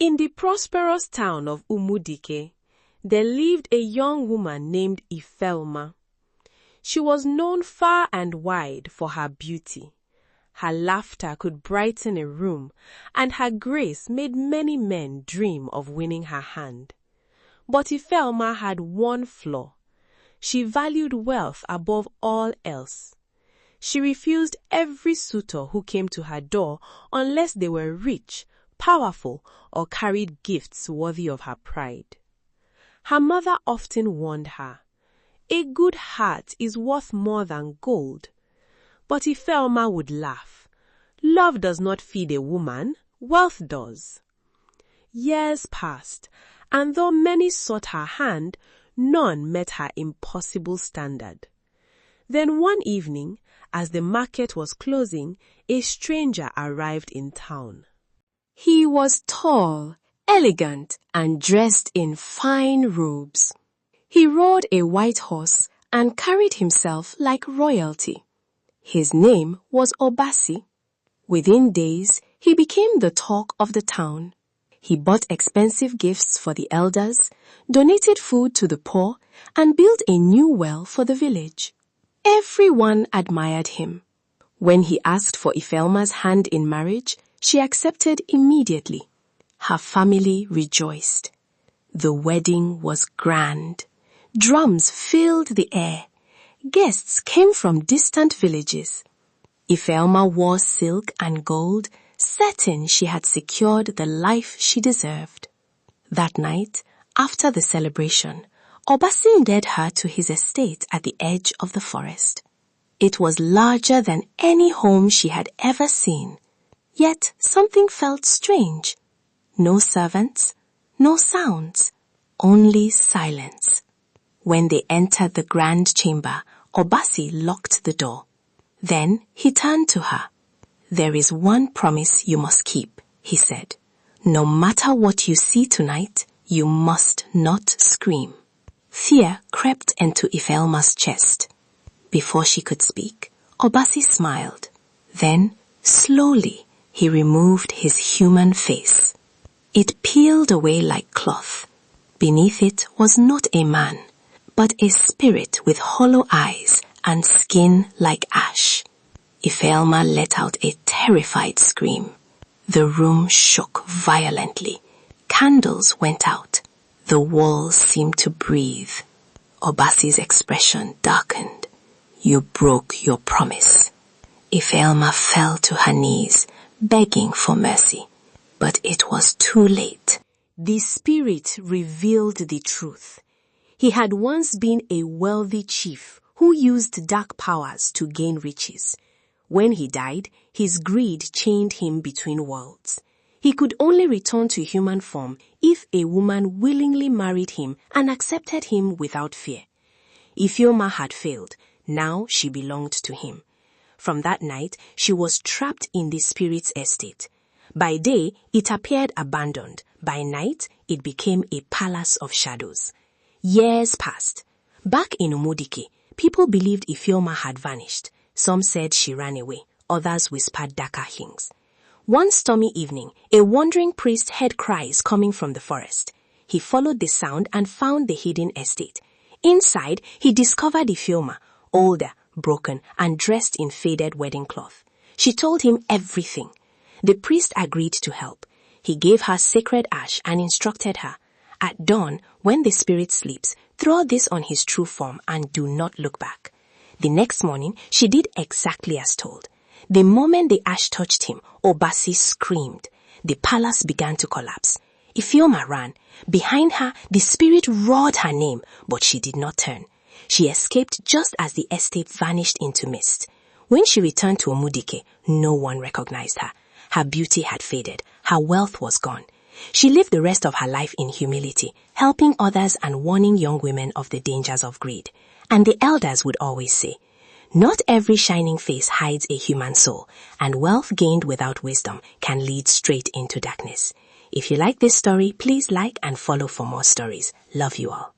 In the prosperous town of Umudike, there lived a young woman named Ifeoma. She was known far and wide for her beauty. Her laughter could brighten a room, and her grace made many men dream of winning her hand. But Ifeoma had one flaw. She valued wealth above all else. She refused every suitor who came to her door unless they were rich, powerful, or carried gifts worthy of her pride. Her mother often warned her, "A good heart is worth more than gold." But Ifeoma would laugh. Love does not feed a woman, wealth does. Years passed, and though many sought her hand, none met her impossible standard. Then one evening, as the market was closing, a stranger arrived in town. He was tall, elegant, and dressed in fine robes. He rode a white horse and carried himself like royalty. His name was Obasi. Within days, he became the talk of the town. He bought expensive gifts for the elders, donated food to the poor, and built a new well for the village. Everyone admired him. When he asked for Ifeoma's hand in marriage, she accepted immediately. Her family rejoiced. The wedding was grand. Drums filled the air. Guests came from distant villages. Ifeoma wore silk and gold, certain she had secured the life she deserved. That night, after the celebration, Obasi led her to his estate at the edge of the forest. It was larger than any home she had ever seen. Yet something felt strange. No servants, no sounds, only silence. When they entered the grand chamber, Obasi locked the door. Then he turned to her. "There is one promise you must keep," he said. "No matter what you see tonight, you must not scream." Fear crept into Ifeoma's chest. Before she could speak, Obasi smiled. Then, slowly, he removed his human face. It peeled away like cloth. Beneath it was not a man, but a spirit with hollow eyes and skin like ash. Ifeoma let out a terrified scream. The room shook violently. Candles went out. The walls seemed to breathe. Obasi's expression darkened. "You broke your promise." Ifeoma fell to her knees, begging for mercy. But it was too late. The spirit revealed the truth. He had once been a wealthy chief who used dark powers to gain riches. When he died, his greed chained him between worlds. He could only return to human form if a woman willingly married him and accepted him without fear. Ifeoma had failed. Now she belonged to him. From that night, she was trapped in the spirit's estate. By day, it appeared abandoned. By night, it became a palace of shadows. Years passed. Back in Umudike, people believed Ifeoma had vanished. Some said she ran away. Others whispered darker things. One stormy evening, a wandering priest heard cries coming from the forest. He followed the sound and found the hidden estate. Inside, he discovered Ifeoma, older, broken, and dressed in faded wedding cloth. She told him everything. The priest agreed to help. He gave her sacred ash and instructed her, "At dawn, when the spirit sleeps, throw this on his true form and do not look back." The next morning, she did exactly as told. The moment the ash touched him, Obasi screamed. The palace began to collapse. Ifeoma ran. Behind her, the spirit roared her name, but she did not turn. She escaped just as the estate vanished into mist. When she returned to Umudike, no one recognized her. Her beauty had faded. Her wealth was gone. She lived the rest of her life in humility, helping others and warning young women of the dangers of greed. And the elders would always say, "Not every shining face hides a human soul, and wealth gained without wisdom can lead straight into darkness." If you like this story, please like and follow for more stories. Love you all.